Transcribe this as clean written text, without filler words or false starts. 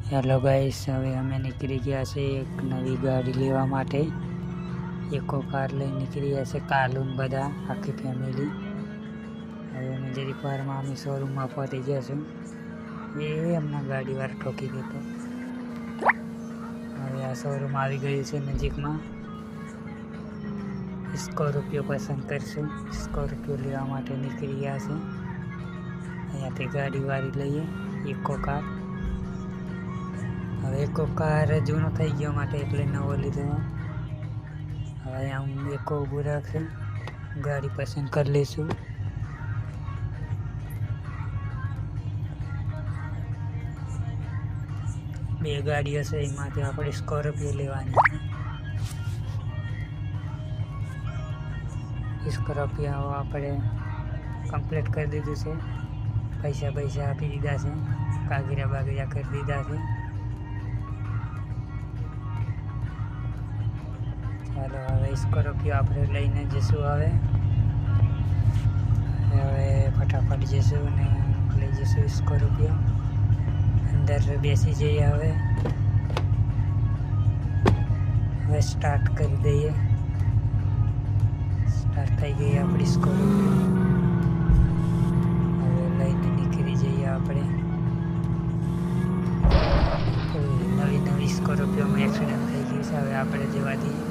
Hello guys, હવે અમે નીકળી ગયા છે એક નવી ગાડી લેવા માટે. ઇકો કાર લઈને નીકળી ગયા છે કાલુન બધા આખી ફેમિલી. હવે અમે જરીક વારમાં અમે શોરૂમમાં પહોંચી ગયા છું. એ અમને ગાડીવાળા ઠોકી દેતો. હવે આ શોરૂમ આવી ગયું છે નજીકમાં. સ્કોર્પિયો પસંદ કરશું. સ્કોર્પિયો લેવા માટે નીકળી ગયા છે. અહીંયાથી ગાડીવાળી લઈએ ઇકો કાર. હવે ઇકો કાર જૂનો થઈ ગયો માટે એટલે નવો લીધો. હવે આમ ઇકો ઊભું રાખશે, ગાડી પસંદ કરી લઈશું. બે ગાડીઓ છે, એમાંથી આપણે સ્કોર્પિયો લેવાની છે. સ્કોર્પિયો આપણે કમ્પ્લીટ કરી દીધું છે. પૈસા આપી દીધા છે, કાગરિયા બાગરિયા કરી દીધા છે. ચાલો હવે સ્કોર્પિયો આપણે લઈને જઈશું. હવે ફટાફટ જઈશું અને લઈ જઈશું સ્કોર્પિયો. અંદર બેસી જઈએ. હવે સ્ટાર્ટ કરી દઈએ. સ્ટાર્ટ થઈ ગઈ આપણી સ્કોર્પિયો. હવે લઈને નીકળી જઈએ આપણે. નવી સ્કોર્પિયોમાં એક્સિડન્ટ થઈ ગયું છે. હવે આપણે જવા દઈએ.